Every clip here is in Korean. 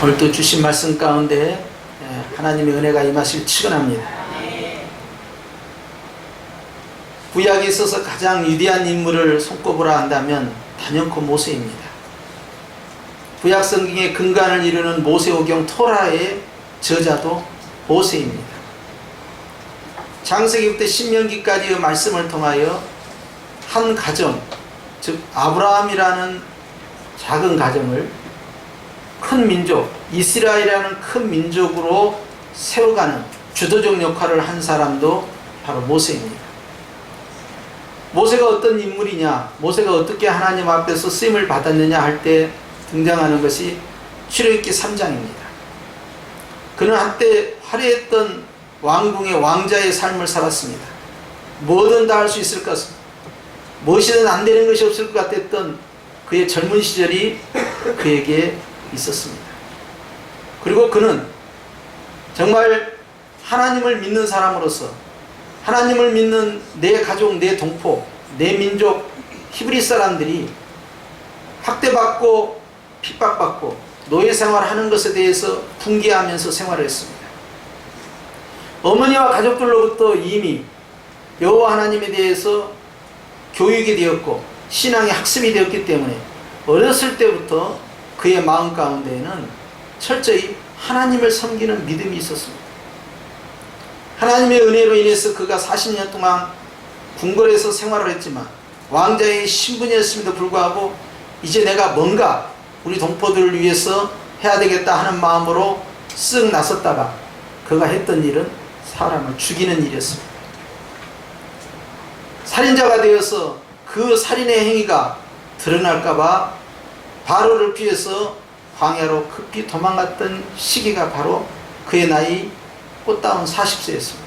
오늘도 주신 말씀 가운데 하나님의 은혜가 임하실 축원합니다. 구약에 있어서 가장 위대한 인물을 손꼽으라 한다면 단연코 모세입니다. 구약 성경의 근간을 이루는 모세오경 토라의 저자도 모세입니다. 창세기부터 신명기까지의 말씀을 통하여 한 가정, 즉 아브라함이라는 작은 가정을 큰 민족, 이스라엘이라는 큰 민족으로 세워가는 주도적 역할을 한 사람도 바로 모세입니다. 모세가 어떤 인물이냐, 모세가 어떻게 하나님 앞에서 쓰임을 받았느냐 할 때 등장하는 것이 출애굽기 3장입니다. 그는 한때 화려했던 왕궁의 왕자의 삶을 살았습니다. 뭐든 다 할 수 있을 것 같습니다. 무엇이든 안 되는 것이 없을 것 같았던 그의 젊은 시절이 그에게 있었습니다. 그리고 그는 정말 하나님을 믿는 사람으로서 하나님을 믿는 내 가족, 내 동포, 내 민족 히브리 사람들이 학대받고 핍박받고 노예 생활하는 것에 대해서 분개하면서 생활을 했습니다. 어머니와 가족들로부터 이미 여호와 하나님에 대해서 교육이 되었고 신앙의 학습이 되었기 때문에 어렸을 때부터 그의 마음 가운데에는 철저히 하나님을 섬기는 믿음이 있었습니다. 하나님의 은혜로 인해서 그가 40년 동안 궁궐에서 생활을 했지만 왕자의 신분이었음에도 불구하고 이제 내가 뭔가 우리 동포들을 위해서 해야 되겠다 하는 마음으로 쓱 나섰다가 그가 했던 일은 사람을 죽이는 일이었습니다. 살인자가 되어서 그 살인의 행위가 드러날까봐 바로를 피해서 광야로 급히 도망갔던 시기가 바로 그의 나이 꽃다운 40세였습니다.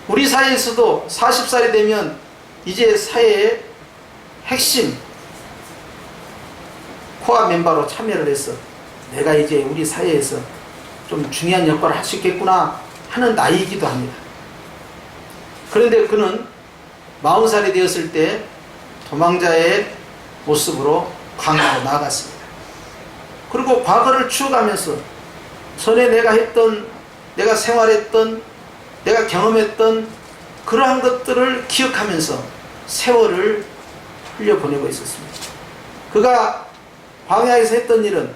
우리 사회에서도 40살이 되면 이제 사회의 핵심 코어 멤버로 참여를 해서 내가 이제 우리 사회에서 좀 중요한 역할을 할 수 있겠구나 하는 나이이기도 합니다. 그런데 그는 40살이 되었을 때 도망자의 모습으로 광야로 나갔습니다. 그리고 과거를 추억하면서 전에 내가 했던, 내가 생활했던, 내가 경험했던 그러한 것들을 기억하면서 세월을 흘려보내고 있었습니다. 그가 광야에서 했던 일은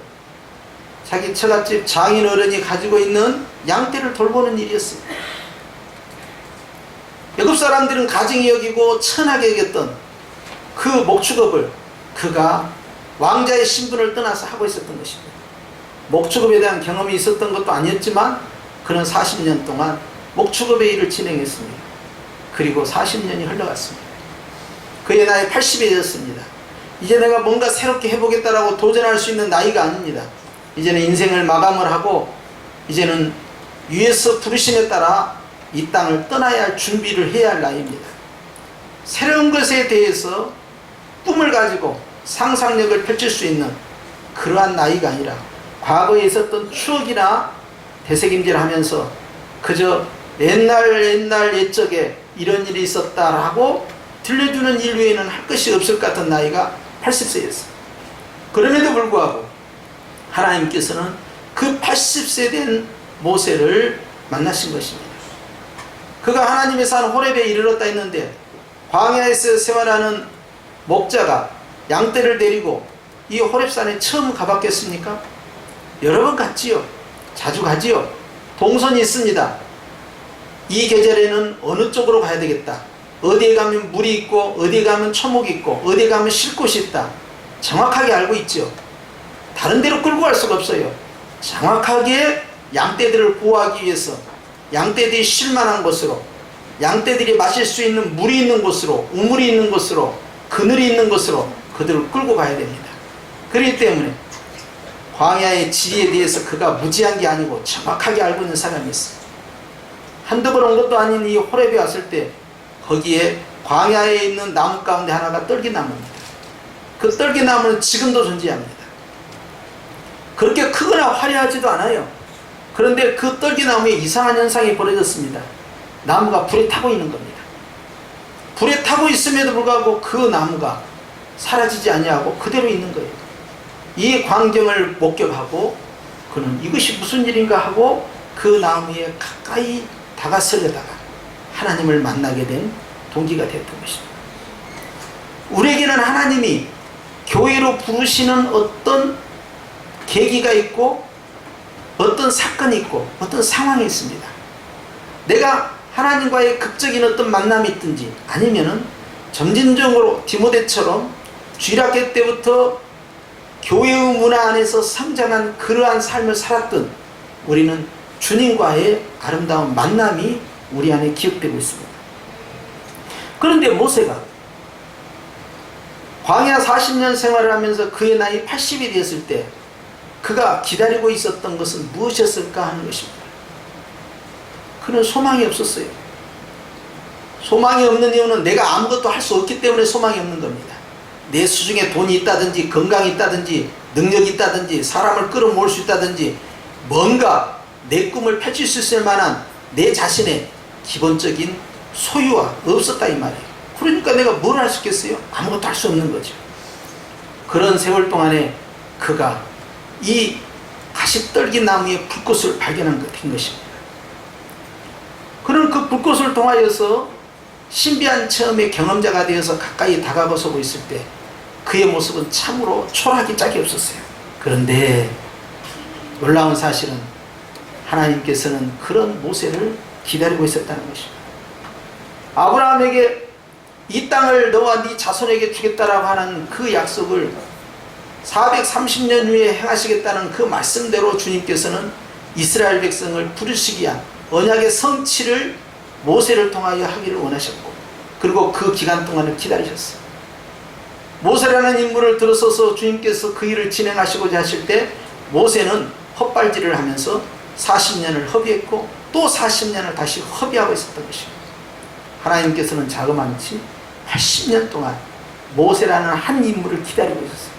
자기 처갓집 장인 어른이 가지고 있는 양떼를 돌보는 일이었습니다. 애굽 사람들은 가증히 여기고 천하게 여겼던 그 목축업을 그가 왕자의 신분을 떠나서 하고 있었던 것입니다. 목축업에 대한 경험이 있었던 것도 아니었지만 그는 40년 동안 목축업의 일을 진행했습니다. 그리고 40년이 흘러갔습니다. 그의 나이 80이 되었습니다. 이제 내가 뭔가 새롭게 해보겠다라고 도전할 수 있는 나이가 아닙니다. 이제는 인생을 마감을 하고 이제는 위에서 부르심에 따라 이 땅을 떠나야 할 준비를 해야 할 나이입니다. 새로운 것에 대해서 꿈을 가지고 상상력을 펼칠 수 있는 그러한 나이가 아니라 과거에 있었던 추억이나 되새김질 하면서 그저 옛날 옛적에 이런 일이 있었다라고 들려주는 일 외에는 할 것이 없을 것 같은 나이가 80세였어요. 그럼에도 불구하고 하나님께서는 그 80세 된 모세를 만나신 것입니다. 그가 하나님의 산 호렙에 이르렀다 했는데 광야에서 생활하는 목자가 양떼를 데리고 이 호렙산에 처음 가봤겠습니까? 여러 번 갔지요. 자주 가지요. 동선이 있습니다. 이 계절에는 어느 쪽으로 가야 되겠다. 어디에 가면 물이 있고 어디에 가면 초목이 있고 어디에 가면 쉴 곳이 있다. 정확하게 알고 있죠. 다른 데로 끌고 갈 수가 없어요. 정확하게 양떼들을 보호하기 위해서 양떼들이 쉴 만한 곳으로, 양떼들이 마실 수 있는 물이 있는 곳으로, 우물이 있는 곳으로, 그늘이 있는 곳으로 그들을 끌고 가야 됩니다. 그렇기 때문에 광야의 지리에 대해서 그가 무지한 게 아니고 정확하게 알고 있는 사람이 있어요. 한두 번 온 것도 아닌 이 호렙에 왔을 때 거기에 광야에 있는 나무 가운데 하나가 떨기나무입니다. 그 떨기나무는 지금도 존재합니다. 그렇게 크거나 화려하지도 않아요. 그런데 그 떨기나무에 이상한 현상이 벌어졌습니다. 나무가 불에 타고 있는 겁니다. 불에 타고 있음에도 불구하고 그 나무가 사라지지 아니하고 그대로 있는 거예요. 이 광경을 목격하고 그는 이것이 무슨 일인가 하고 그 나무에 가까이 다가서려다가 하나님을 만나게 된 동기가 됐던 것입니다. 우리에게는 하나님이 교회로 부르시는 어떤 계기가 있고 어떤 사건이 있고 어떤 상황이 있습니다. 내가 하나님과의 극적인 어떤 만남이 있든지 아니면은 점진적으로 디모데처럼 주일학교 때부터 교회의 문화 안에서 성장한 그러한 삶을 살았던 우리는 주님과의 아름다운 만남이 우리 안에 기억되고 있습니다. 그런데 모세가 광야 40년 생활을 하면서 그의 나이 80이 되었을 때 그가 기다리고 있었던 것은 무엇이었을까 하는 것입니다. 그는 소망이 없었어요. 소망이 없는 이유는 내가 아무것도 할 수 없기 때문에 소망이 없는 겁니다. 내 수중에 돈이 있다든지 건강이 있다든지 능력이 있다든지 사람을 끌어모을 수 있다든지 뭔가 내 꿈을 펼칠 수 있을 만한 내 자신의 기본적인 소유가 없었다 이 말이에요. 그러니까 내가 뭘 할 수 있겠어요? 아무것도 할 수 없는 거죠. 그런 세월 동안에 그가 이 가시떨기 나무의 불꽃을 발견한 것입니다. 그는 그 불꽃을 통하여서 신비한 체험의 경험자가 되어서 가까이 다가서고 있을 때 그의 모습은 참으로 초라하기 짝이 없었어요. 그런데 놀라운 사실은 하나님께서는 그런 모세를 기다리고 있었다는 것입니다. 아브라함에게 이 땅을 너와 네 자손에게 주겠다라고 하는 그 약속을 430년 후에 행하시겠다는 그 말씀대로 주님께서는 이스라엘 백성을 부르시기 위한 언약의 성취를 모세를 통하여 하기를 원하셨고 그리고 그 기간 동안을 기다리셨어요. 모세라는 인물을 들어서서 주님께서 그 일을 진행하시고자 하실 때 모세는 헛발질을 하면서 40년을 허비했고 또 40년을 다시 허비하고 있었던 것입니다. 하나님께서는 자그마치 80년 동안 모세라는 한 인물을 기다리고 있었어요.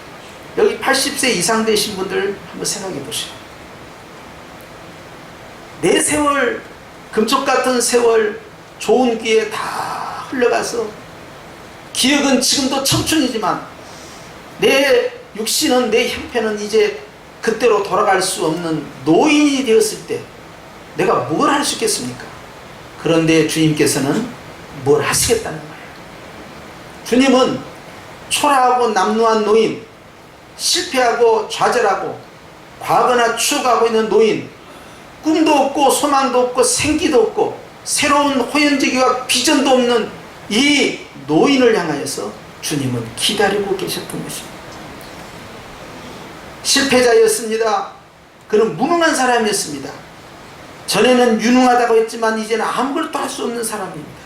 여기 80세 이상 되신 분들 한번 생각해 보시죠. 내 세월, 금쪽 같은 세월 좋은 기에 다 흘러가서 기억은 지금도 청춘이지만 내 육신은 내 형편은 이제 그때로 돌아갈 수 없는 노인이 되었을 때 내가 뭘 할 수 있겠습니까? 그런데 주님께서는 뭘 하시겠다는 거예요. 주님은 초라하고 남루한 노인, 실패하고 좌절하고 과거나 추억하고 있는 노인, 꿈도 없고 소망도 없고 생기도 없고 새로운 호연지기와 비전도 없는 이 노인을 향하여서 주님은 기다리고 계셨던 것입니다. 실패자였습니다. 그는 무능한 사람이었습니다. 전에는 유능하다고 했지만 이제는 아무것도 할 수 없는 사람입니다.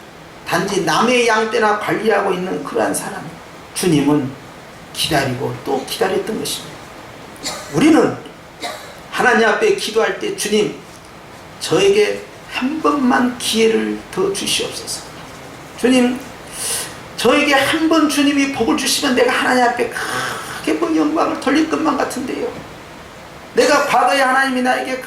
단지 남의 양떼나 관리하고 있는 그러한 사람, 주님은 기다리고 또 기다렸던 것입니다. 우리는 하나님 앞에 기도할 때 주님, 저에게 한 번만 기회를 더 주시옵소서. 주님, 저에게 한 번 주님이 복을 주시면 내가 하나님 앞에 크게 영광을 돌릴 것만 같은데요. 내가 과거에 하나님이 나에게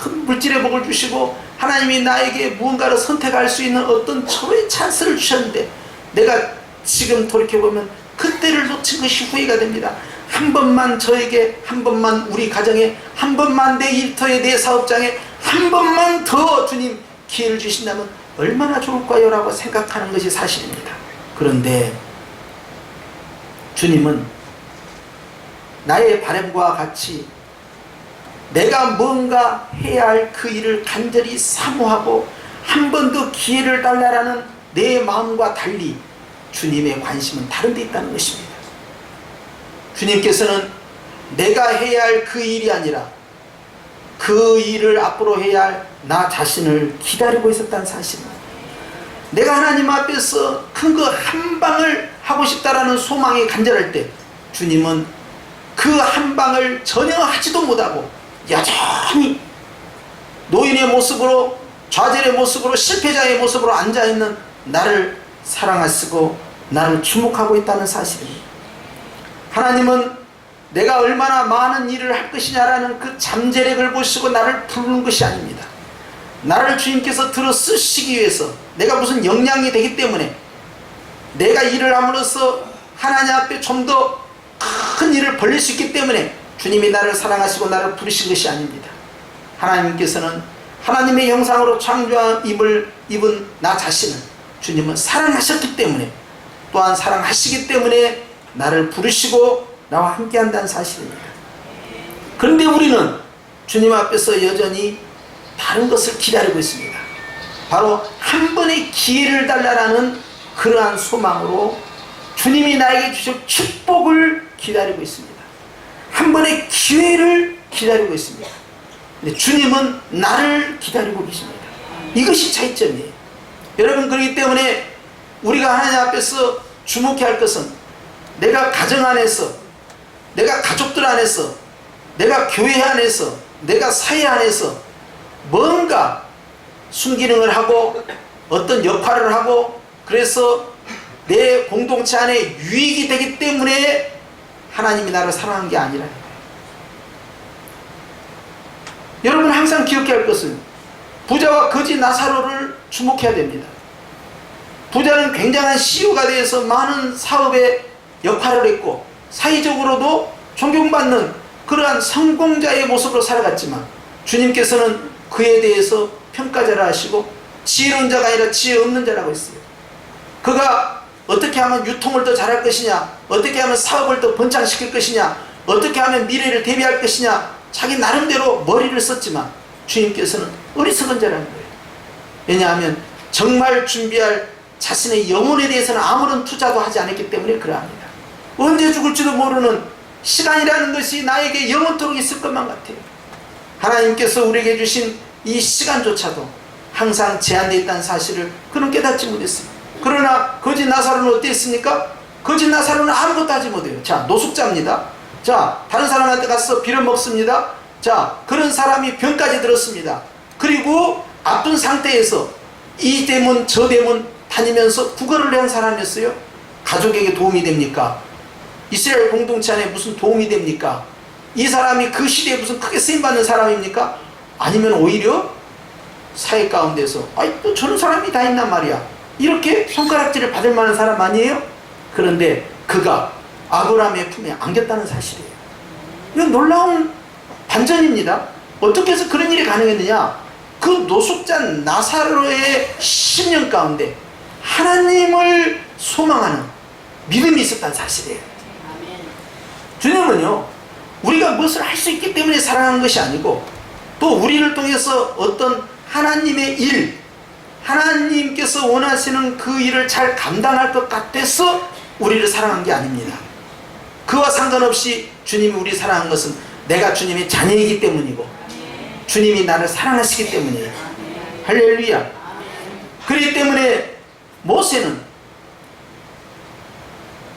큰 물질의 복을 주시고 하나님이 나에게 무언가를 선택할 수 있는 어떤 초로의 찬스를 주셨는데 내가 지금 돌이켜보면 그때를 놓친 것이 후회가 됩니다. 한 번만 저에게, 한 번만 우리 가정에, 한 번만 내 일터에, 내 사업장에 한 번만 더 주님 기회를 주신다면 얼마나 좋을까요? 라고 생각하는 것이 사실입니다. 그런데 주님은 나의 바람과 같이 내가 뭔가 해야 할 그 일을 간절히 사모하고 한 번 더 기회를 달라라는 내 마음과 달리 주님의 관심은 다른 데 있다는 것입니다. 주님께서는 내가 해야 할 그 일이 아니라 그 일을 앞으로 해야 할 나 자신을 기다리고 있었다는 사실입니다. 내가 하나님 앞에서 큰 그 한 방을 하고 싶다라는 소망이 간절할 때 주님은 그 한 방을 전혀 하지도 못하고 여전히 노인의 모습으로, 좌절의 모습으로, 실패자의 모습으로 앉아있는 나를 사랑하시고 나를 주목하고 있다는 사실입니다. 하나님은 내가 얼마나 많은 일을 할 것이냐라는 그 잠재력을 보시고 나를 부르는 것이 아닙니다. 나를 주님께서 들어 쓰시기 위해서 내가 무슨 역량이 되기 때문에 내가 일을 함으로써 하나님 앞에 좀 더 큰 일을 벌릴 수 있기 때문에 주님이 나를 사랑하시고 나를 부르신 것이 아닙니다. 하나님께서는 하나님의 형상으로 창조함을 입은 나 자신을 주님은 사랑하셨기 때문에, 또한 사랑하시기 때문에 나를 부르시고 나와 함께 한다는 사실입니다. 그런데 우리는 주님 앞에서 여전히 다른 것을 기다리고 있습니다. 바로 한 번의 기회를 달라라는 그러한 소망으로 주님이 나에게 주실 축복을 기다리고 있습니다. 한 번의 기회를 기다리고 있습니다. 근데 주님은 나를 기다리고 계십니다. 이것이 차이점이에요. 여러분, 그렇기 때문에 우리가 하나님 앞에서 주목해야 할 것은 내가 가정 안에서, 내가 가족들 안에서, 내가 교회 안에서, 내가 사회 안에서 뭔가 순기능을 하고 어떤 역할을 하고, 그래서 내 공동체 안에 유익이 되기 때문에 하나님이 나를 사랑한 게 아니라, 여러분 항상 기억해야 할 것은 부자와 거지 나사로를 주목해야 됩니다. 부자는 굉장한 CEO가 되어서 많은 사업에 역할을 했고 사회적으로도 존경받는 그러한 성공자의 모습으로 살아갔지만, 주님께서는 그에 대해서 평가자라 하시고 지혜로운 자가 아니라 지혜 없는 자라고 했어요. 그가 어떻게 하면 유통을 더 잘할 것이냐, 어떻게 하면 사업을 더 번창시킬 것이냐, 어떻게 하면 미래를 대비할 것이냐, 자기 나름대로 머리를 썼지만 주님께서는 어리석은 자라는 거예요. 왜냐하면 정말 준비할 자신의 영혼에 대해서는 아무런 투자도 하지 않았기 때문에 그러합니다. 언제 죽을지도 모르는 시간이라는 것이 나에게 영원토록 있을 것만 같아요. 하나님께서 우리에게 주신 이 시간조차도 항상 제한되어 있다는 사실을 그는 깨닫지 못했어요. 그러나 거지 나사로는 어땠습니까? 거지 나사로는 아무것도 하지 못해요. 자, 노숙자입니다. 자, 다른 사람한테 가서 빌어먹습니다. 자, 그런 사람이 병까지 들었습니다. 그리고 아픈 상태에서 이 대문 저 대문 다니면서 구걸을 한 사람이었어요. 가족에게 도움이 됩니까? 이스라엘 공동체 안에 무슨 도움이 됩니까? 이 사람이 그 시대에 무슨 크게 쓰임받는 사람입니까? 아니면 오히려 사회 가운데서 또 저런 사람이 다 있단 말이야, 이렇게 손가락질을 받을 만한 사람 아니에요? 그런데 그가 아브라함의 품에 안겼다는 사실이에요. 이건 놀라운 반전입니다. 어떻게 해서 그런 일이 가능했느냐? 그 노숙자 나사로의 10년 가운데 하나님을 소망하는 믿음이 있었다는 사실이에요. 주님은요, 우리가 무엇을 할 수 있기 때문에 사랑하는 것이 아니고, 또 우리를 통해서 어떤 하나님의 일, 하나님께서 원하시는 그 일을 잘 감당할 것 같아서 우리를 사랑한 게 아닙니다. 그와 상관없이 주님이 우리 사랑한 것은 내가 주님의 자녀이기 때문이고 주님이 나를 사랑하시기 때문이에요. 할렐루야. 그렇기 때문에 모세는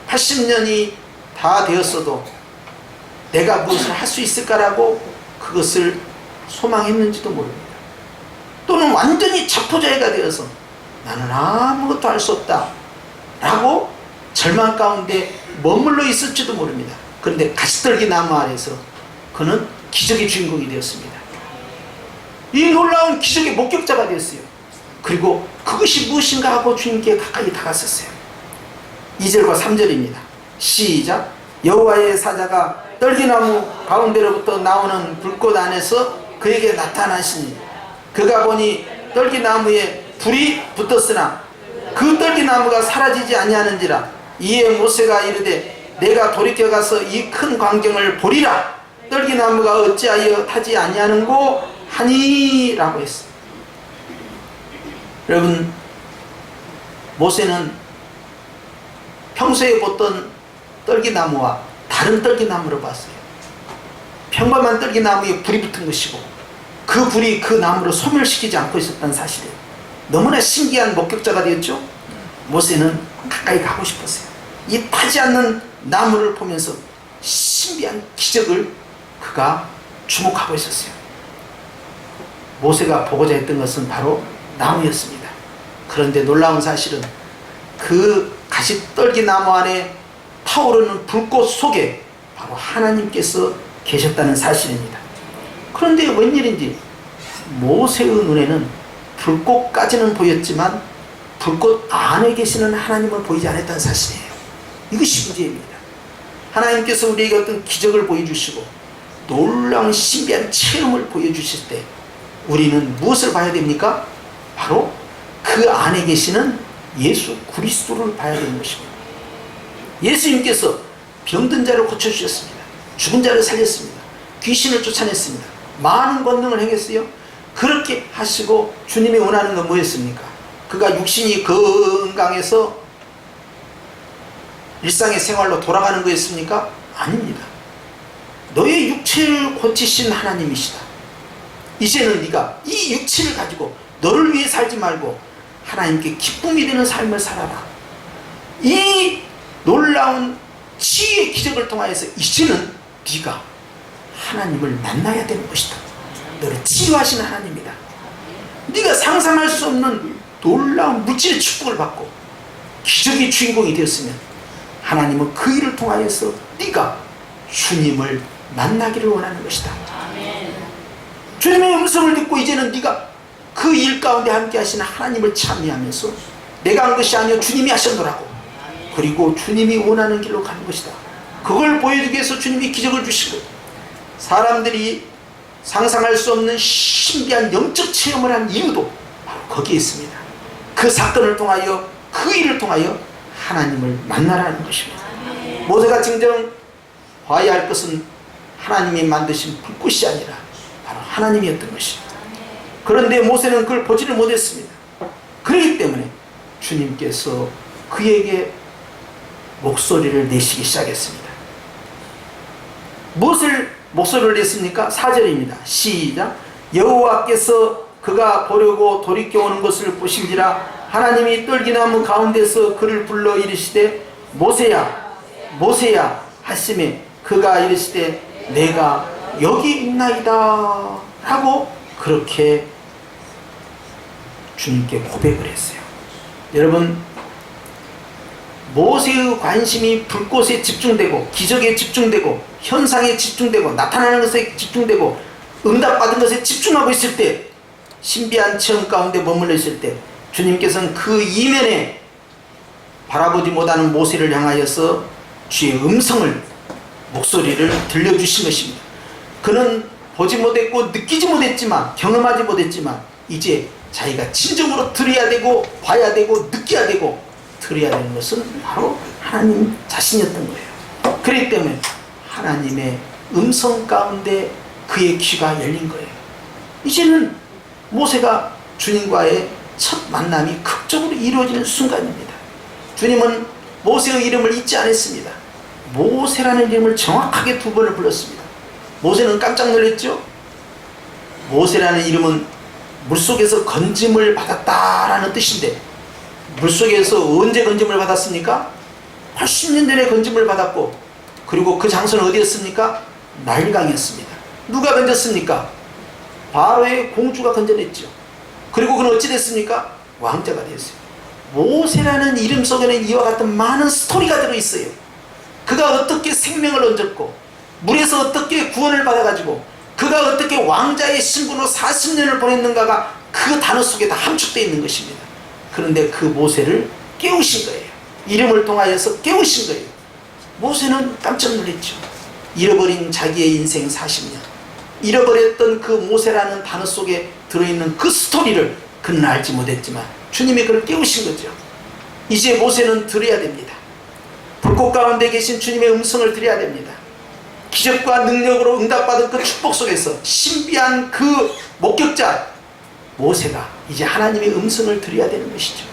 80년이 다 되었어도 내가 무엇을 할 수 있을까라고 그것을 소망했는지도 모릅니다. 또는 완전히 자포자기가 되어서 나는 아무것도 할 수 없다 라고 절망 가운데 머물러 있을지도 모릅니다. 그런데 가시떨기 나무 아래서 그는 기적의 주인공이 되었습니다. 이 놀라운 기적의 목격자가 되었어요. 그리고 그것이 무엇인가 하고 주님께 가까이 다가섰어요. 2절과 3절입니다. 시작. 여호와의 사자가 떨기나무 가운데로부터 나오는 불꽃 안에서 그에게 나타나시니 그가 보니 떨기나무에 불이 붙었으나 그 떨기나무가 사라지지 아니하는지라. 이에 모세가 이르되 내가 돌이켜 가서 이 큰 광경을 보리라. 떨기나무가 어찌하여 타지 아니하는고 하니라고 했어요. 여러분, 모세는 평소에 보던 떨기나무와 다른 떨기나무를 봤어요. 평범한 떨기나무에 불이 붙은 것이고 그 불이 그 나무를 소멸시키지 않고 있었다는 사실이에요. 너무나 신기한 목격자가 되었죠. 모세는 가까이 가고 싶었어요. 이 타지 않는 나무를 보면서 신비한 기적을 그가 주목하고 있었어요. 모세가 보고자 했던 것은 바로 나무였습니다. 그런데 놀라운 사실은 그 가시떨기 나무 안에 타오르는 불꽃 속에 바로 하나님께서 계셨다는 사실입니다. 그런데 웬일인지 모세의 눈에는 불꽃까지는 보였지만 불꽃 안에 계시는 하나님은 보이지 않았다는 사실이에요. 이것이 문제입니다. 하나님께서 우리에게 어떤 기적을 보여주시고 놀라운 신비한 체험을 보여주실 때 우리는 무엇을 봐야 됩니까? 바로 그 안에 계시는 예수 그리스도를 봐야 되는 것입니다. 예수님께서 병든 자를 고쳐주셨습니다. 죽은 자를 살렸습니다. 귀신을 쫓아냈습니다. 많은 권능을 행했어요. 그렇게 하시고 주님이 원하는 건 뭐였습니까? 그가 육신이 건강해서 일상의 생활로 돌아가는 거였습니까? 아닙니다. 너의 육체를 고치신 하나님이시다. 이제는 네가 이 육체를 가지고 너를 위해 살지 말고 하나님께 기쁨이 되는 삶을 살아라. 이 놀라운 치유의 기적을 통하여서 이제는 네가 하나님을 만나야 되는 것이다. 너를 치유하신 하나님이다. 네가 상상할 수 없는 놀라운 물질의 축복을 받고 기적의 주인공이 되었으면 하나님은 그 일을 통하여서 네가 주님을 만나기를 원하는 것이다. 주님의 음성을 듣고 이제는 네가 그 일 가운데 함께 하시는 하나님을 찬미하면서 내가 한 것이 아니요 주님이 하셨노라고, 그리고 주님이 원하는 길로 가는 것이다. 그걸 보여주기 위해서 주님이 기적을 주신 거예요. 사람들이 상상할 수 없는 신비한 영적 체험을 한 이유도 바로 거기에 있습니다. 그 사건을 통하여, 그 일을 통하여 하나님을 만나라는 것입니다. 모세가 진정 봐야 할 것은 하나님이 만드신 불꽃이 아니라 바로 하나님이었던 것입니다. 그런데 모세는 그걸 보지를 못했습니다. 그렇기 때문에 주님께서 그에게 목소리를 내시기 시작했습니다. 무엇을 목소리를 냈습니까? 4절입니다. 시작. 여호와께서 그가 보려고 돌이켜오는 것을 보신지라 하나님이 떨기나무 가운데서 그를 불러 이르시되 모세야 모세야 하시매 그가 이르시되 내가 여기 있나이다 하고 그렇게 주님께 고백을 했어요. 여러분, 모세의 관심이 불꽃에 집중되고 기적에 집중되고 현상에 집중되고 나타나는 것에 집중되고 응답받은 것에 집중하고 있을 때, 신비한 체험 가운데 머물러 있을 때 주님께서는 그 이면에 바라보지 못하는 모세를 향하여서 주의 음성을, 목소리를 들려주신 것입니다. 그는 보지 못했고 느끼지 못했지만, 경험하지 못했지만 이제 자기가 진정으로 들어야 되고 봐야 되고 느껴야 되고 들어야 되는 것은 바로 하나님 자신이었던 거예요. 그렇기 때문에 하나님의 음성 가운데 그의 귀가 열린 거예요. 이제는 모세가 주님과의 첫 만남이 극적으로 이루어지는 순간입니다. 주님은 모세의 이름을 잊지 않았습니다. 모세라는 이름을 정확하게 2번을 불렀습니다. 모세는 깜짝 놀랐죠? 모세라는 이름은 물속에서 건짐을 받았다라는 뜻인데, 물속에서 언제 건짐을 받았습니까? 80년 전에 건짐을 받았고, 그리고 그 장소는 어디였습니까? 나일강이었습니다. 누가 건졌습니까? 바로의 공주가 건져냈죠. 그리고 그는 어찌 됐습니까? 왕자가 되었어요. 모세라는 이름 속에는 이와 같은 많은 스토리가 들어있어요. 그가 어떻게 생명을 얹었고, 물에서 어떻게 구원을 받아가지고, 그가 어떻게 왕자의 신분으로 40년을 보냈는가가 그 단어 속에 다 함축되어 있는 것입니다. 그런데 그 모세를 깨우신 거예요. 이름을 통하여서 깨우신 거예요. 모세는 깜짝 놀랐죠. 잃어버린 자기의 인생 40년, 잃어버렸던 그 모세라는 단어 속에 들어있는 그 스토리를 그는 알지 못했지만 주님이 그를 깨우신 거죠. 이제 모세는 들어야 됩니다. 불꽃 가운데 계신 주님의 음성을 들어야 됩니다. 기적과 능력으로 응답받은 그 축복 속에서 신비한 그 목격자 모세가 이제 하나님의 음성을 들어야 되는 것이죠.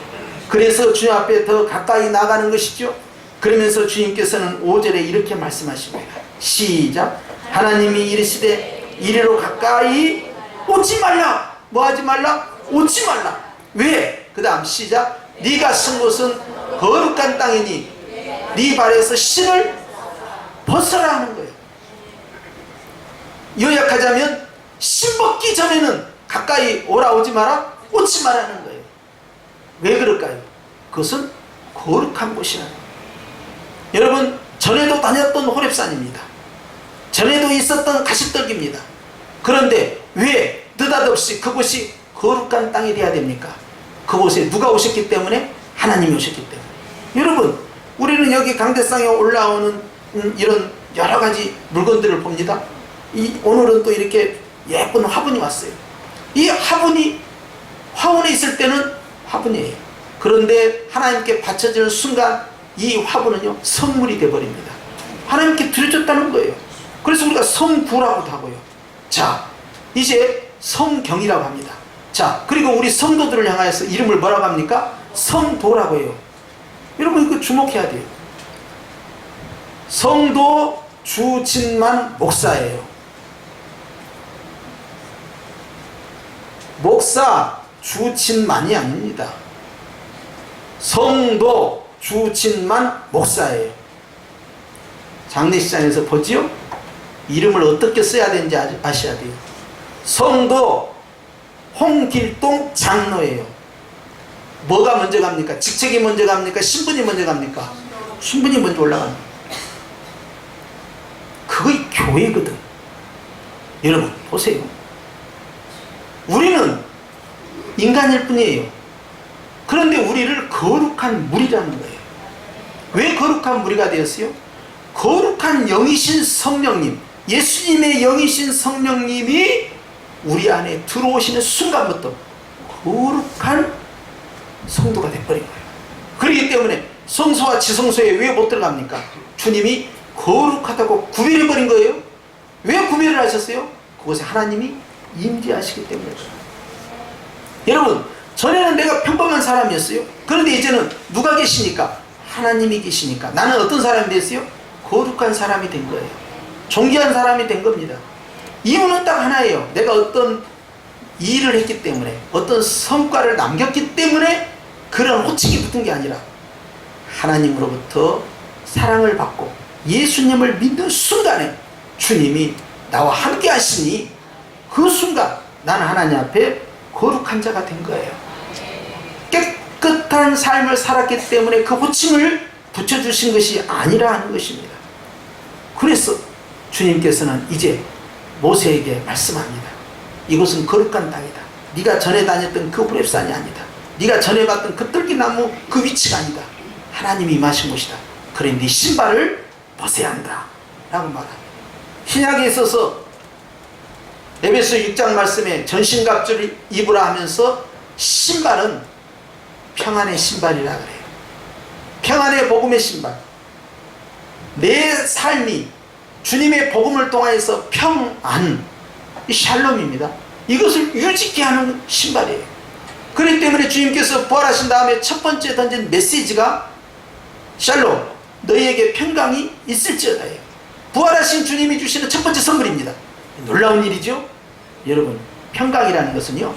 그래서 주님 앞에 더 가까이 나가는 것이죠. 그러면서 주님께서는 5절에 이렇게 말씀하십니다. 시작. 하나님이 이르시되 이리로 가까이 오지 말라. 뭐 하지 말라? 오지 말라. 왜? 그 다음 시작. 네가 쓴 곳은 거룩한 땅이니 네 발에서 신을 벗어라 하는 거예요. 요약하자면 신 벗기 전에는 가까이 오라 오지 마라, 오지 마라는 거예요. 왜 그럴까요? 그것은 거룩한 곳이라는 거예요. 여러분, 전에도 다녔던 호렙산입니다. 전에도 있었던 가시떡입니다. 그런데 왜 느닷없이 그곳이 거룩한 땅이 되어야 됩니까? 그곳에 누가 오셨기 때문에? 하나님이 오셨기 때문에. 여러분, 우리는 여기 강대상에 올라오는 이런 여러 가지 물건들을 봅니다. 오늘은 또 이렇게 예쁜 화분이 왔어요. 이 화분이 화원에 있을 때는 화분이에요. 그런데 하나님께 바쳐지는 순간 이 화분은요 선물이 되어버립니다. 하나님께 드려졌다는 거예요. 그래서 우리가 성부라고도 하고요. 자, 이제 성경이라고 합니다. 자, 그리고 우리 성도들을 향하여서 이름을 뭐라고 합니까? 성도라고 해요. 여러분 이거 주목해야 돼요. 성도 주진만 목사예요. 목사 주진만이 아닙니다. 성도 주진만 목사예요. 장례식장에서 보지요? 이름을 어떻게 써야 되는지 아셔야 돼요. 성도 홍길동 장로예요. 뭐가 먼저 갑니까? 직책이 먼저 갑니까? 신분이 먼저 갑니까? 신분이 먼저 올라갑니다. 그게 교회거든. 여러분 보세요. 우리는 인간일 뿐이에요. 그런데 우리를 거룩한 무리라는 거예요. 왜 거룩한 무리가 되었어요? 거룩한 영이신 성령님, 예수님의 영이신 성령님이 우리 안에 들어오시는 순간부터 거룩한 성도가 돼버린 거예요. 그렇기 때문에 성소와 지성소에 왜 못 들어갑니까? 주님이 거룩하다고 구별해버린 거예요. 왜 구별을 하셨어요? 그곳에 하나님이 임재하시기 때문에 그래요. 여러분, 전에는 내가 평범한 사람이었어요. 그런데 이제는 누가 계시니까? 하나님이 계시니까 나는 어떤 사람이 됐어요? 거룩한 사람이 된 거예요. 존귀한 사람이 된 겁니다. 이유는 딱 하나예요. 내가 어떤 일을 했기 때문에, 어떤 성과를 남겼기 때문에 그런 호칭이 붙은 게 아니라 하나님으로부터 사랑을 받고 예수님을 믿는 순간에 주님이 나와 함께 하시니 그 순간 나는 하나님 앞에 거룩한 자가 된 거예요. 깨끗한 삶을 살았기 때문에 그 호칭을 붙여주신 것이 아니라 하는 것입니다. 그래서 주님께서는 이제 모세에게 말씀합니다. 이곳은 거룩한 땅이다. 네가 전에 다녔던 그 호렙산이 아니다. 네가 전에 봤던 그 뜰기나무 그 위치가 아니다. 하나님이 임하신 곳이다. 그래 네 신발을 벗어야 한다 라고 말합니다. 신약에 있어서 에베소 6장 말씀에 전신갑주를 입으라 하면서 신발은 평안의 신발이라 그래요. 평안의 복음의 신발. 내 삶이 주님의 복음을 통하여서 평안, 샬롬입니다. 이것을 유지케 하는 신발이에요. 그렇기 때문에 주님께서 부활하신 다음에 첫 번째 던진 메시지가 샬롬, 너희에게 평강이 있을지어다예요. 부활하신 주님이 주시는 첫 번째 선물입니다. 놀라운 일이죠. 여러분, 평강이라는 것은요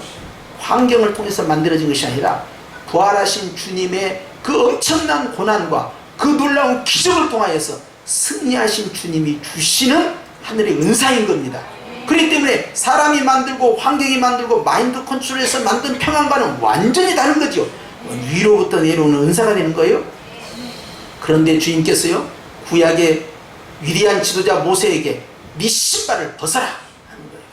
환경을 통해서 만들어진 것이 아니라 부활하신 주님의 그 엄청난 고난과 그 놀라운 기적을 통하여서 승리하신 주님이 주시는 하늘의 은사인 겁니다. 그렇기 때문에 사람이 만들고 환경이 만들고 마인드 컨트롤에서 만든 평안과는 완전히 다른 거죠. 위로부터 내려오는 은사가 되는 거예요. 그런데 주님께서요 구약의 위대한 지도자 모세에게 네 신발을 벗어라 하는 거예요.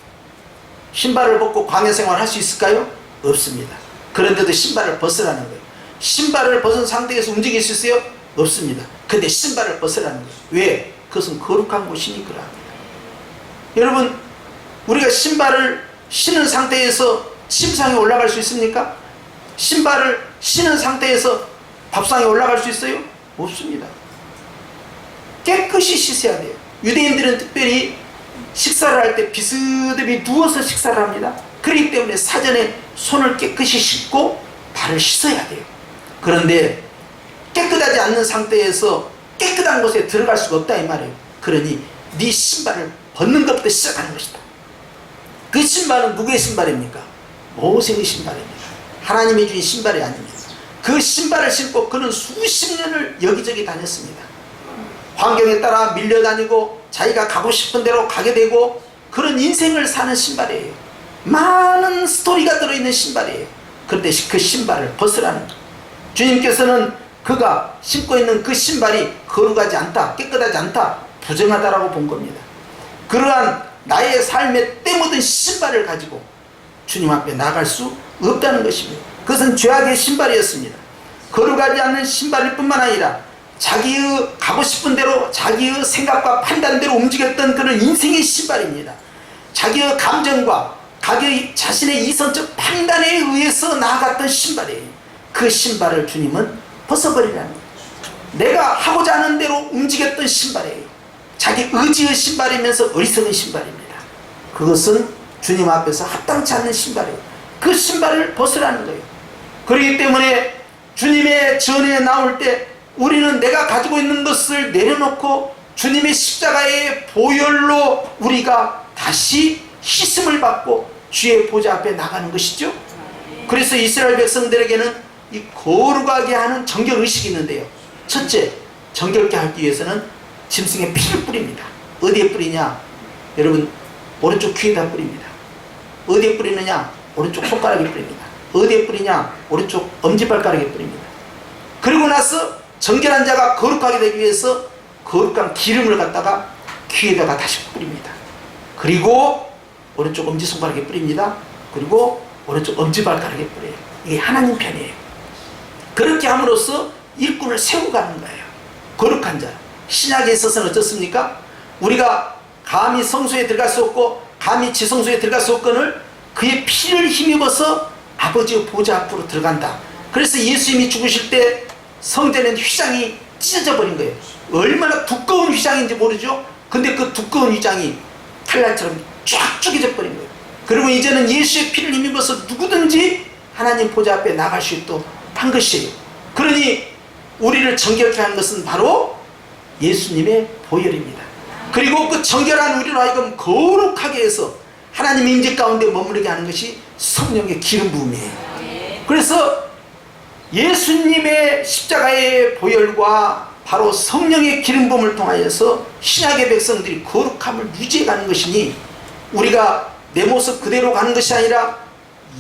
신발을 벗고 광야 생활을 할 수 있을까요? 없습니다. 그런데도 신발을 벗으라는 거예요. 신발을 벗은 상태에서 움직일 수 있어요? 없습니다. 근데 신발을 벗으라는 거예요. 왜? 그것은 거룩한 곳이니까. 여러분, 우리가 신발을 신은 상태에서 침상에 올라갈 수 있습니까? 신발을 신은 상태에서 밥상에 올라갈 수 있어요? 없습니다. 깨끗이 씻어야 돼요. 유대인들은 특별히 식사를 할 때 비스듬히 누워서 식사를 합니다. 그렇기 때문에 사전에 손을 깨끗이 씻고 발을 씻어야 돼요. 그런데 깨끗하지 않는 상태에서 깨끗한 곳에 들어갈 수가 없다 이 말이에요. 그러니 네 신발을 벗는 것부터 시작하는 것이다. 그 신발은 누구의 신발입니까? 모세의 신발입니다. 하나님이 주신 신발이 아닙니다. 그 신발을 신고 그는 수십 년을 여기저기 다녔습니다. 환경에 따라 밀려다니고 자기가 가고 싶은 대로 가게 되고 그런 인생을 사는 신발이에요. 많은 스토리가 들어있는 신발이에요. 그런데 그 신발을 벗으라는 거예요. 주님께서는 그가 신고 있는 그 신발이 거룩하지 않다, 깨끗하지 않다, 부정하다라고 본 겁니다. 그러한 나의 삶에 때 묻은 신발을 가지고 주님 앞에 나갈 수 없다는 것입니다. 그것은 죄악의 신발이었습니다. 거룩하지 않는 신발일 뿐만 아니라 자기의 가고 싶은 대로 자기의 생각과 판단대로 움직였던 그런 인생의 신발입니다. 자기의 감정과 자신의 이성적 판단에 의해서 나아갔던 신발이에요. 그 신발을 주님은 벗어버리라는 거예요. 내가 하고자 하는 대로 움직였던 신발이에요. 자기 의지의 신발이면서 어리석은 신발입니다. 그것은 주님 앞에서 합당치 않는 신발이에요. 그 신발을 벗으라는 거예요. 그렇기 때문에 주님의 전에 나올 때 우리는 내가 가지고 있는 것을 내려놓고 주님의 십자가의 보혈로 우리가 다시 씻음을 받고 주의 보좌 앞에 나가는 것이죠. 그래서 이스라엘 백성들에게는 이 거룩하게 하는 정결의식이 있는데요. 첫째, 정결케 하기 위해서는 짐승의 피를 뿌립니다. 어디에 뿌리냐? 여러분, 오른쪽 귀에다 뿌립니다. 어디에 뿌리느냐? 오른쪽 손가락에 뿌립니다. 어디에 뿌리냐? 오른쪽 엄지발가락에 뿌립니다. 그리고 나서 정결한 자가 거룩하게 되기 위해서 거룩한 기름을 갖다가 귀에다가 다시 뿌립니다. 그리고 오른쪽 엄지손가락에 뿌립니다. 그리고 오른쪽 엄지발가락에 뿌려요. 이게 하나님 편이에요. 그렇게 함으로써 일꾼을 세우고 가는 거예요. 거룩한 자. 신약에 있어서는 어떻습니까? 우리가 감히 성소에 들어갈 수 없고 감히 지성소에 들어갈 수 없거늘 그의 피를 힘입어서 아버지의 보좌 앞으로 들어간다. 그래서 예수님이 죽으실 때 성전에는 휘장이 찢어져 버린 거예요. 얼마나 두꺼운 휘장인지 모르죠? 근데 그 두꺼운 휘장이 칼날처럼 쫙 쪼개져 버린 거예요. 그리고 이제는 예수의 피를 힘입어서 누구든지 하나님 보좌 앞에 나갈 수 있도록 한 것이에요. 그러니 우리를 정결케 하는 것은 바로 예수님의 보혈입니다. 그리고 그 정결한 우리로 하여금 거룩하게 해서 하나님의 임재 가운데 머무르게 하는 것이 성령의 기름 부음이에요. 그래서 예수님의 십자가의 보혈과 바로 성령의 기름 부음을 통하여서 신약의 백성들이 거룩함을 유지해 가는 것이니 우리가 내 모습 그대로 가는 것이 아니라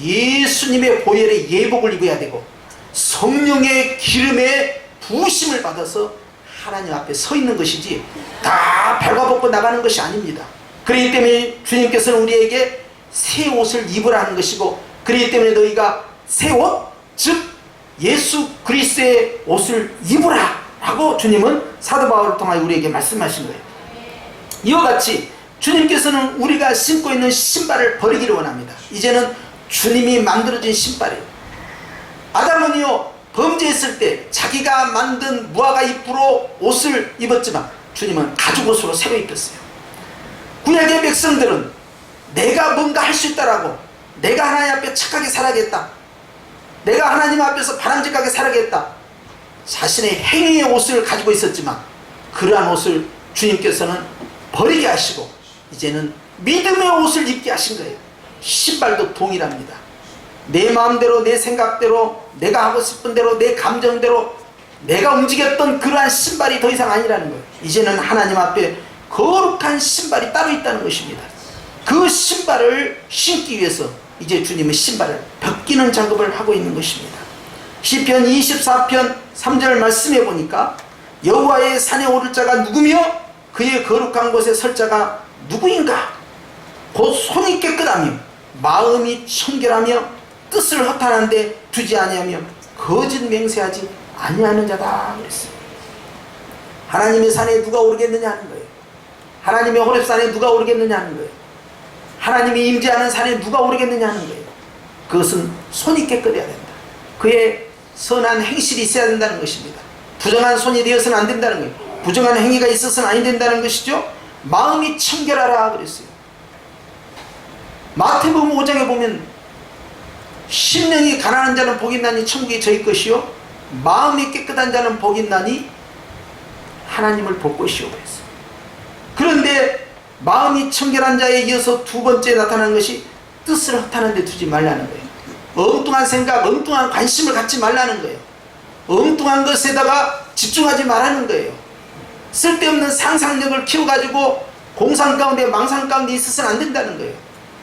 예수님의 보혈의 예복을 입어야 되고 성령의 기름의 부으심을 받아서 하나님 앞에 서 있는 것이지 다 발가벗고 나가는 것이 아닙니다. 그렇기 때문에 주님께서는 우리에게 새 옷을 입으라는 것이고, 그렇기 때문에 너희가 새 옷, 즉 예수 그리스도의 옷을 입으라 라고 주님은 사도 바울을 통하여 우리에게 말씀하신 거예요. 이와 같이 주님께서는 우리가 신고 있는 신발을 버리기를 원합니다. 이제는 주님이 만들어진 신발이에요. 아담은요 범죄했을 때 자기가 만든 무화과 잎으로 옷을 입었지만 주님은 가죽옷으로 새로 입혔어요. 구약의 백성들은 내가 뭔가 할 수 있다라고, 내가 하나님 앞에 착하게 살아야겠다, 내가 하나님 앞에서 바람직하게 살아야겠다, 자신의 행위의 옷을 가지고 있었지만 그러한 옷을 주님께서는 버리게 하시고 이제는 믿음의 옷을 입게 하신 거예요. 신발도 동일합니다. 내 마음대로, 내 생각대로, 내가 하고 싶은 대로, 내 감정대로 내가 움직였던 그러한 신발이 더 이상 아니라는 거예요. 이제는 하나님 앞에 거룩한 신발이 따로 있다는 것입니다. 그 신발을 신기 위해서 이제 주님은 신발을 벗기는 작업을 하고 있는 것입니다. 시편 24편 3절 말씀해 보니까 여호와의 산에 오를 자가 누구며 그의 거룩한 곳에 설 자가 누구인가? 곧 손이 깨끗하며 마음이 청결하며 뜻을 허탄한데 두지 아니하며 거짓 맹세하지 아니하는 자다 그랬어요. 하나님의 산에 누가 오르겠느냐 하는 거예요. 하나님의 호렙산에 누가 오르겠느냐 하는 거예요. 하나님이 임재하는 산에 누가 오르겠느냐 하는 거예요. 그것은 손이 깨끗해야 된다. 그의 선한 행실이 있어야 된다는 것입니다. 부정한 손이 되어서는 안 된다는 거예요. 부정한 행위가 있어서는 아니 된다는 것이죠. 마음이 청결하라 그랬어요. 마태복음 5장에 보면 심령이 가난한 자는 복이 있나니 천국이 저희 것이요 마음이 깨끗한 자는 복이 있나니 하나님을 볼 것이요 그랬어요. 그런데 마음이 청결한 자에 이어서 두 번째 나타나는 것이 뜻을 허탄한 데 두지 말라는 거예요. 엉뚱한 생각, 엉뚱한 관심을 갖지 말라는 거예요. 엉뚱한 것에다가 집중하지 말라는 거예요. 쓸데없는 상상력을 키워가지고 공상 가운데 망상 가운데 있어서는 안 된다는 거예요.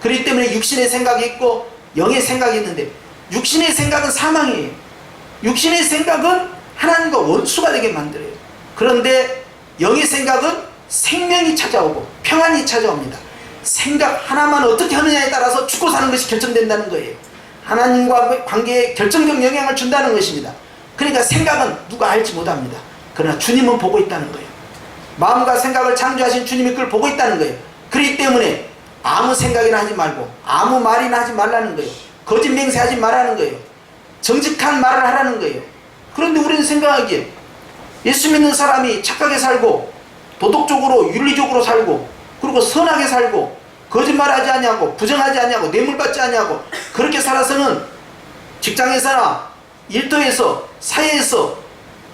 그렇기 때문에 육신의 생각이 있고 영의 생각이 있는데 육신의 생각은 사망이에요. 육신의 생각은 하나님과 원수가 되게 만들어요. 그런데 영의 생각은 생명이 찾아오고 평안이 찾아옵니다. 생각 하나만 어떻게 하느냐에 따라서 죽고 사는 것이 결정된다는 거예요. 하나님과 관계에 결정적 영향을 준다는 것입니다. 그러니까 생각은 누가 알지 못합니다. 그러나 주님은 보고 있다는 거예요. 마음과 생각을 창조하신 주님이 그걸 보고 있다는 거예요. 그렇기 때문에 아무 생각이나 하지 말고 아무 말이나 하지 말라는 거예요. 거짓 맹세하지 말라는 거예요. 정직한 말을 하라는 거예요. 그런데 우리는 생각하기에 예수 믿는 사람이 착하게 살고 도덕적으로 윤리적으로 살고 그리고 선하게 살고 거짓말하지 않냐고 부정하지 않냐고 뇌물받지 않냐고 그렇게 살아서는 직장에서나 일터에서 사회에서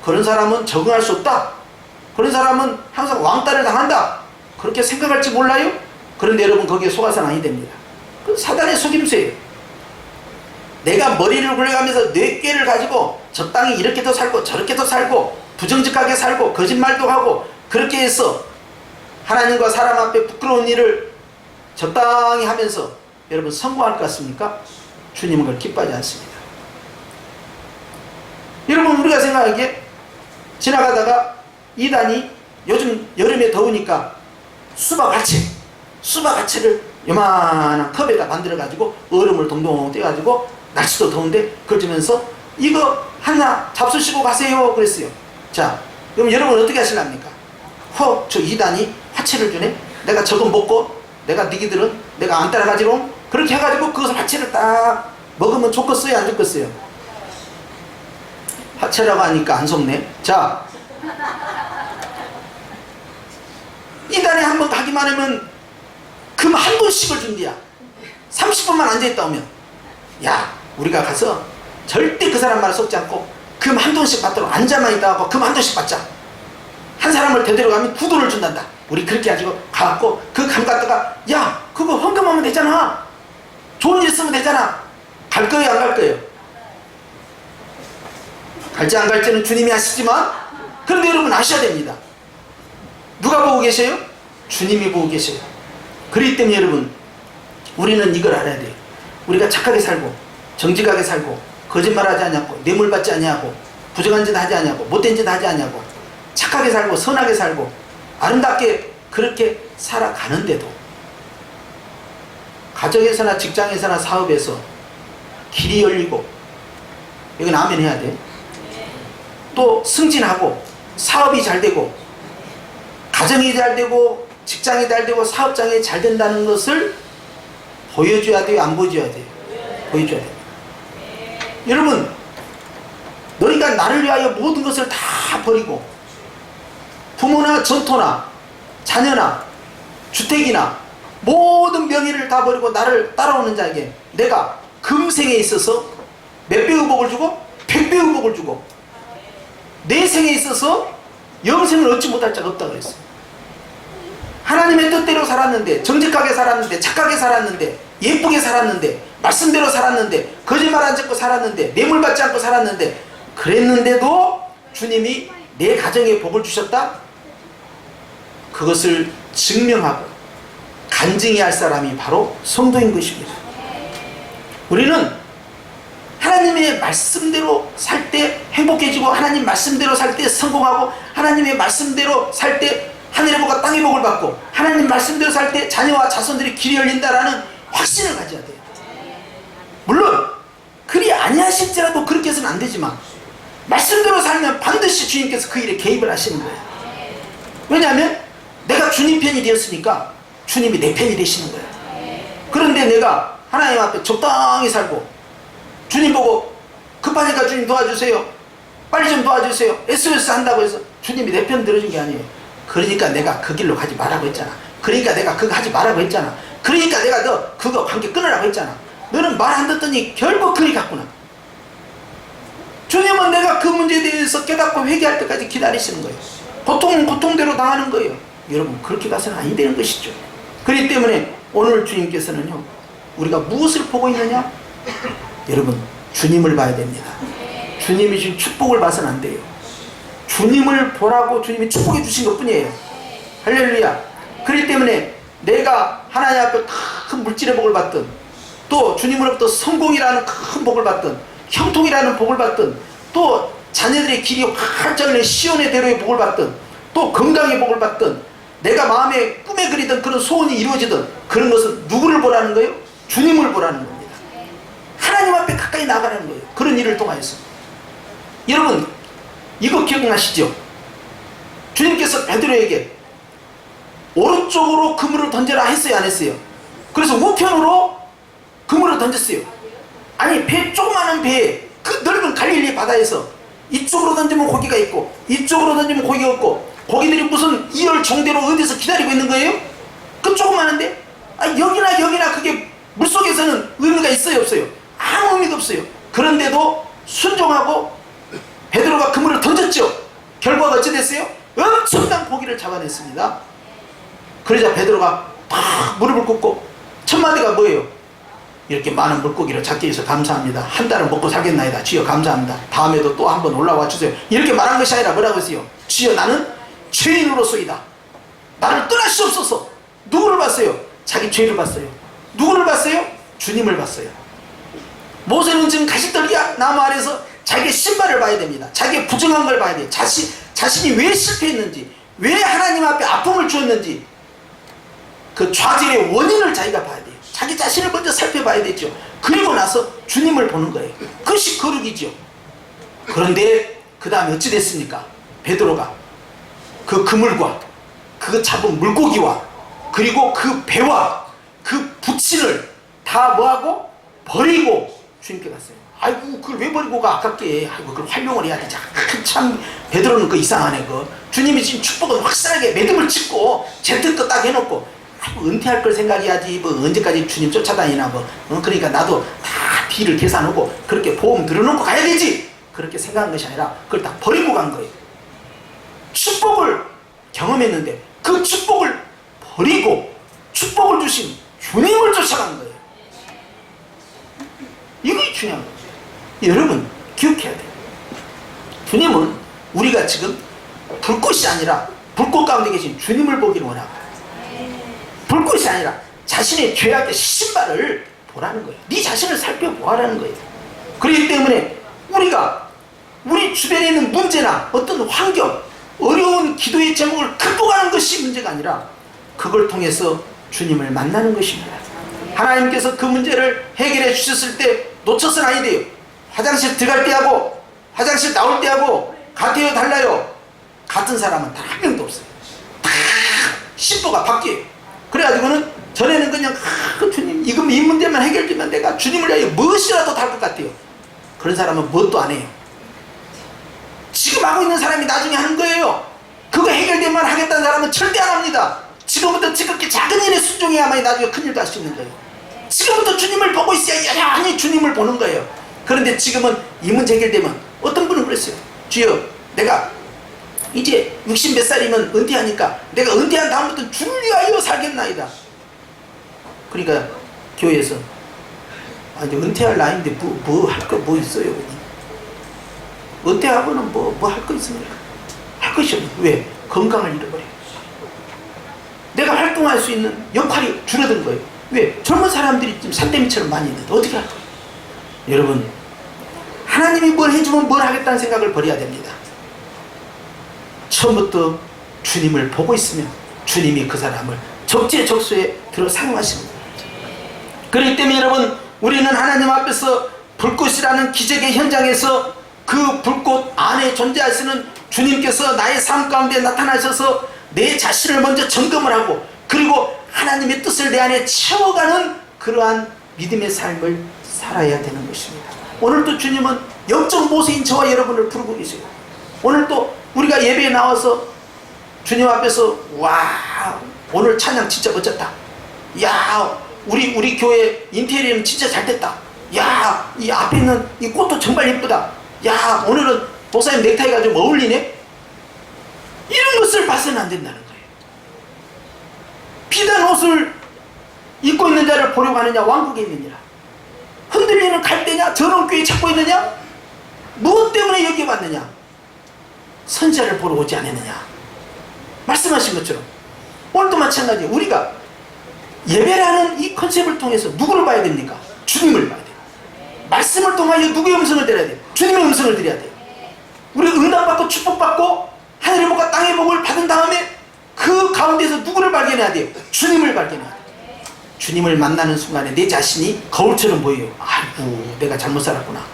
그런 사람은 적응할 수 없다. 그런 사람은 항상 왕따를 당한다. 그렇게 생각할지 몰라요? 그런데 여러분 거기에 속아서는 아니 됩니다. 그 사단의 속임수예요. 내가 머리를 굴려가면서 뇌꾀를 가지고 적당히 이렇게도 살고 저렇게도 살고 부정직하게 살고 거짓말도 하고 그렇게 해서 하나님과 사람 앞에 부끄러운 일을 적당히 하면서 여러분 성공할 것 같습니까? 주님은 그걸 기뻐하지 않습니다. 여러분 우리가 생각하기에 지나가다가 이단이 요즘 여름에 더우니까 수박아치를 요만한 컵에다 만들어 가지고 얼음을 동동 떼가지고 날씨도 더운데 그걸 주면서 이거 하나 잡수시고 가세요 그랬어요. 자 그럼 여러분 어떻게 하실랍니까? 저 이단이 화채를 주네. 내가 저거 먹고 내가 니기들은 내가 안 따라가지롱 그렇게 해가지고 그것을 화채를 딱 먹으면 좋겠어요 안 좋겠어요? 화채라고 하니까 안 속네. 자 이단에 한번 가기만 하면 금 한 돈씩을 준디야. 30분만 앉아있다 오면 야 우리가 가서 절대 그 사람 말을 속지 않고 금 한 돈씩 받도록 앉아만 있다 하고 금 한 돈씩 받자. 한 사람을 데리러 가면 9돈을 준단다. 우리 그렇게 가지고 가갖고 그 감 갖다가 야 그거 헌금하면 되잖아. 좋은 일 쓰면 되잖아. 갈 거예요 안 갈 거예요? 갈지 안 갈지는 주님이 아시지만 그런데 여러분 아셔야 됩니다. 누가 보고 계세요? 주님이 보고 계세요. 그렇기 때문에 여러분 우리는 이걸 알아야 돼요. 우리가 착하게 살고 정직하게 살고 거짓말하지 않냐고 뇌물받지 않냐고 부정한 짓 하지 않냐고 못된 짓 하지 않냐고 착하게 살고 선하게 살고 아름답게 그렇게 살아가는데도 가정에서나 직장에서나 사업에서 길이 열리고 여기 아멘 해야 돼. 또 승진하고 사업이 잘 되고 가정이 잘 되고 직장이 잘 되고 사업장이 잘 된다는 것을 보여줘야 돼요 안 보여줘야 돼요? 보여줘야 돼요. 여러분 너희가 나를 위하여 모든 것을 다 버리고 부모나 전토나 자녀나 주택이나 모든 명예를 다 버리고 나를 따라오는 자에게 내가 금생에 있어서 몇 배의 복을 주고 100배의 복을 주고 내 생에 있어서 영생을 얻지 못할 자가 없다고 그랬어요. 하나님의 뜻대로 살았는데 정직하게 살았는데 착하게 살았는데 예쁘게 살았는데 말씀대로 살았는데 거짓말 안 짓고 살았는데 뇌물받지 않고 살았는데 그랬는데도 주님이 내 가정에 복을 주셨다? 그것을 증명하고 간증해야 할 사람이 바로 성도인 것입니다. 우리는 하나님의 말씀대로 살 때 행복해지고 하나님 말씀대로 살 때 성공하고 하나님의 말씀대로 살 때 하늘의 복과 땅의 복을 받고 하나님 말씀대로 살 때 자녀와 자손들이 길이 열린다라는 확신을 가져야 돼요. 물론 그리 아니하실지라도 그렇게 해서는 안 되지만 말씀대로 살면 반드시 주님께서 그 일에 개입을 하시는 거예요. 왜냐하면 내가 주님 편이 되었으니까 주님이 내 편이 되시는 거예요. 그런데 내가 하나님 앞에 적당히 살고 주님 보고 급하니까 주님 도와주세요 빨리 좀 도와주세요 SOS 한다고 해서 주님이 내 편 들어준 게 아니에요. 그러니까 내가 그 길로 가지 말라고 했잖아. 그러니까 내가 그거 하지 말라고 했잖아. 그러니까 내가 너 그거 관계 끊으라고 했잖아. 너는 말 안 듣더니 결국 그리 갔구나. 주님은 내가 그 문제에 대해서 깨닫고 회개할 때까지 기다리시는 거예요. 고통은 고통대로 당하는 거예요. 여러분 그렇게 가서는 아니 되는 것이죠. 그렇기 때문에 오늘 주님께서는요 우리가 무엇을 보고 있느냐? 여러분 주님을 봐야 됩니다. 주님이 주신 축복을 봐서는 안 돼요. 주님을 보라고 주님이 축복해 주신 것 뿐이에요. 할렐루야. 그렇기 때문에 내가 하나님 앞에 큰 물질의 복을 받든 또 주님으로부터 성공이라는 큰 복을 받든 형통이라는 복을 받든 또 자녀들의 길이 활짝 열린 시온의 대로의 복을 받든 또 건강의 복을 받든 내가 마음에 꿈에 그리던 그런 소원이 이루어지든 그런 것은 누구를 보라는 거예요? 주님을 보라는 겁니다. 하나님 앞에 가까이 나가라는 거예요. 그런 일을 통하여서. 여러분 이거 기억나시죠? 주님께서 베드로에게 오른쪽으로 그물을 던져라 했어요, 안 했어요? 그래서 우편으로 그물을 던졌어요. 아니, 조그마한 배에, 그 넓은 갈릴리 바다에서 이쪽으로 던지면 고기가 있고 이쪽으로 던지면 고기가 없고, 고기들이 무슨 이열 정대로 어디서 기다리고 있는 거예요? 그 조그마한데? 여기나 그게 물속에서는 의미가 있어요, 없어요? 아무 의미가 없어요. 그런데도 순종하고 베드로가 그물을 던졌죠. 결과가 어찌 됐어요? 엄청난 고기를 잡아냈습니다. 그러자 베드로가 팍 무릎을 꿇고 첫 마디가 뭐예요? 이렇게 많은 물고기를 잡게 해서 감사합니다. 한 달은 먹고 살겠나이다. 주여 감사합니다. 다음에도 또 한번 올라와 주세요. 이렇게 말한 것이 아니라 뭐라고 했어요? 주여, 나는 죄인으로서이다. 나를 떠나시옵소서. 누구를 봤어요? 자기 죄를 봤어요. 누구를 봤어요? 주님을 봤어요. 모세는 지금 가시떨기 나무 아래서 자기의 신발을 봐야 됩니다. 자기의 부정한 걸 봐야 돼요. 자신이 왜 실패했는지, 왜 하나님 앞에 아픔을 주었는지, 그 좌절의 원인을 자기가 봐야 돼요. 자기 자신을 먼저 살펴봐야 되죠. 그리고 나서 주님을 보는 거예요. 그것이 거룩이죠. 그런데 그 다음에 어찌 됐습니까? 베드로가 그 그물과 그 잡은 물고기와 그리고 그 배와 그 부친을 다 뭐하고? 버리고 주님께 갔어요. 아이고, 그걸 왜 버리고 가? 아깝게. 아이고, 그걸 활용을 해야 되지. 참 베드로는 그 이상하네. 주님이 지금 축복은 확실하게 매듭을 짓고 재택도 딱 해놓고, 아이고, 은퇴할 걸 생각해야지. 뭐 언제까지 주님 쫓아다니나 뭐. 그러니까 나도 다 비를 계산하고 그렇게 보험 들어놓고 가야 되지. 그렇게 생각한 것이 아니라 그걸 다 버리고 간 거예요. 축복을 경험했는데 그 축복을 버리고 축복을 주신 주님을 쫓아간 거예요. 이게 중요한 거예요. 여러분 기억해야 돼요. 주님은 우리가 지금 불꽃이 아니라 불꽃 가운데 계신 주님을 보기를 원하고, 불꽃이 아니라 자신의 죄악의 신발을 보라는 거예요. 네 자신을 살펴보라는 거예요. 그렇기 때문에 우리가 우리 주변에 있는 문제나 어떤 환경, 어려운 기도의 제목을 극복하는 것이 문제가 아니라 그걸 통해서 주님을 만나는 것입니다. 하나님께서 그 문제를 해결해 주셨을 때 놓쳐서는 아니 돼요. 화장실 들어갈 때하고 화장실 나올 때하고 같아요, 달라요? 같은 사람은 단 한 명도 없어요. 다 신도가 바뀌어요. 그래가지고는 전에는 그냥 주님 이 문제만 해결되면 내가 주님을 위하여 무엇이라도 다 할 것 같아요. 그런 사람은 무엇도 안 해요. 지금 하고 있는 사람이 나중에 하는 거예요. 그거 해결되면 하겠다는 사람은 절대 안 합니다. 지금부터 지극히 작은 일에 순종해야만 나중에 큰 일도 할 수 있는 거예요. 지금부터 주님을 보고 있어야 여전히 주님을 보는 거예요. 그런데 지금은 이 문제 해결되면 어떤 분은 그랬어요. 주여, 내가 이제 60 몇 살이면 은퇴하니까 내가 은퇴한 다음부터 주를 위하여 살겠나이다. 그러니까 교회에서 이제 은퇴할 나이인데 뭐 할 거 뭐 있어요? 은퇴하고는 뭐 할 거 있습니까? 할 것이 없어요. 왜? 건강을 잃어버려. 내가 활동할 수 있는 역할이 줄어든 거예요. 왜? 젊은 사람들이 지금 산더미처럼 많이 있는데 어떻게 할 거예요? 여러분, 하나님이 뭘 해주면 뭘 하겠다는 생각을 버려야 됩니다. 처음부터 주님을 보고 있으면 주님이 그 사람을 적재적소에 들어 사용하십니다. 그렇기 때문에 여러분, 우리는 하나님 앞에서 불꽃이라는 기적의 현장에서 그 불꽃 안에 존재하시는 주님께서 나의 삶 가운데 나타나셔서 내 자신을 먼저 점검을 하고, 그리고 하나님의 뜻을 내 안에 채워가는 그러한 믿음의 삶을 살아야 되는 것입니다. 오늘도 주님은 영적 모세인 저와 여러분을 부르고 계세요. 오늘도 우리가 예배에 나와서 주님 앞에서 와, 오늘 찬양 진짜 멋졌다. 야, 우리 교회 인테리어는 진짜 잘 됐다. 야, 이 앞에 있는 이 꽃도 정말 예쁘다. 야, 오늘은 목사님 넥타이가 좀 어울리네. 이런 것을 봐서는 안 된다는 거예요. 비단 옷을 입고 있는 자를 보려고 하느냐, 왕국에 있느니라. 흔들리는 갈대냐, 더러운 꾀에 찾고 있느냐, 무엇 때문에 여기 왔느냐, 선지자를 보러 오지 않았느냐. 말씀하신 것처럼 오늘도 마찬가지예요. 우리가 예배라는 이 컨셉을 통해서 누구를 봐야 됩니까? 주님을 봐야 돼요. 말씀을 통하여 누구의 음성을 들어야 돼요? 주님의 음성을 드려야 돼요. 우리가 응답받고 축복받고 하늘의 복과 땅의 복을 받은 다음에 그 가운데서 누구를 발견해야 돼요? 주님을 발견해야 돼요. 주님을 만나는 순간에 내 자신이 거울처럼 보여요. 아이고, 내가 잘못 살았구나.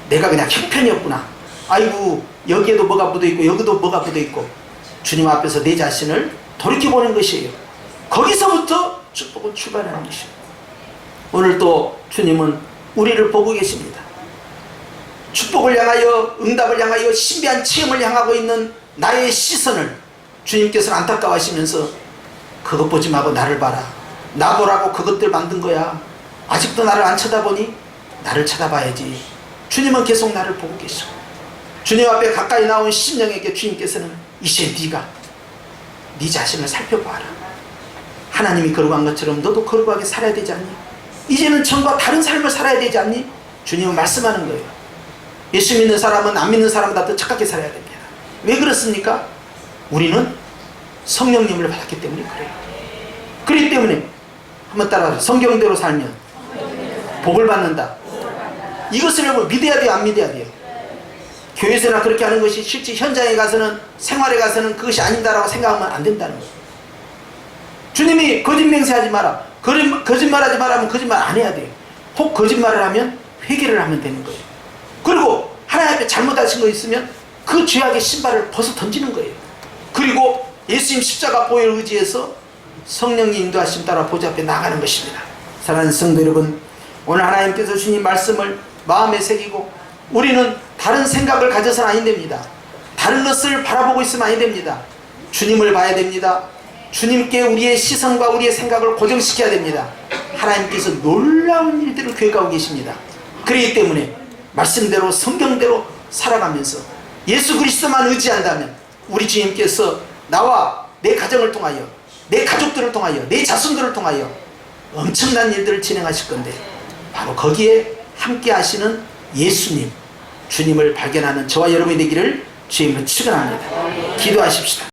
내가 그냥 형편이었구나. 아이고, 여기에도 뭐가 묻어있고 여기도 뭐가 묻어있고 주님 앞에서 내 자신을 돌이켜보는 것이에요. 거기서부터 축복은 출발하는 것이에요. 오늘 또 주님은 우리를 보고 계십니다. 축복을 향하여, 응답을 향하여, 신비한 체험을 향하고 있는 나의 시선을 주님께서는 안타까워하시면서 그것 보지 말고 나를 봐라. 나 보라고 그것들 만든 거야. 아직도 나를 안 쳐다보니 나를 쳐다봐야지. 주님은 계속 나를 보고 계셔. 주님 앞에 가까이 나온 심령에게 주님께서는 이제 네가 네 자신을 살펴봐라. 하나님이 거룩한 것처럼 너도 거룩하게 살아야 되지 않니? 이제는 전과 다른 삶을 살아야 되지 않니? 주님은 말씀하는 거예요. 예수 믿는 사람은 안 믿는 사람보다 더 착하게 살아야 됩니다. 왜 그렇습니까? 우리는 성령님을 받았기 때문에 그래요. 그렇기 때문에 한번 따라하세요. 성경대로 살면 복을 받는다. 이것을 여러분 믿어야 돼요, 안 믿어야 돼요? 교회에서나 그렇게 하는 것이 실제 현장에 가서는, 생활에 가서는 그것이 아닌다라고 생각하면 안 된다는 거예요. 주님이 거짓 맹세하지 마라, 거짓말하지 마라 하면 거짓말 안 해야 돼요. 혹 거짓말을 하면 회개를 하면 되는 거예요. 그리고 하나님 앞에 잘못하신 거 있으면 그 죄악의 신발을 벗어 던지는 거예요. 그리고 예수님 십자가 보혈 의지해서 성령님 인도하심 따라 보좌 앞에 나가는 것입니다. 사랑하는 성도 여러분, 오늘 하나님께서 주신 말씀을 마음에 새기고 우리는 다른 생각을 가져서는 아니 됩니다. 다른 것을 바라보고 있으면 아니 됩니다. 주님을 봐야 됩니다. 주님께 우리의 시선과 우리의 생각을 고정시켜야 됩니다. 하나님께서 놀라운 일들을 계획하고 계십니다. 그렇기 때문에 말씀대로 성경대로 살아가면서 예수 그리스도만 의지한다면 우리 주님께서 나와 내 가정을 통하여, 내 가족들을 통하여, 내 자손들을 통하여 엄청난 일들을 진행하실 건데, 바로 거기에 함께 하시는 예수님, 주님을 발견하는 저와 여러분이 되기를 주님으로 축원합니다. 기도하십시다.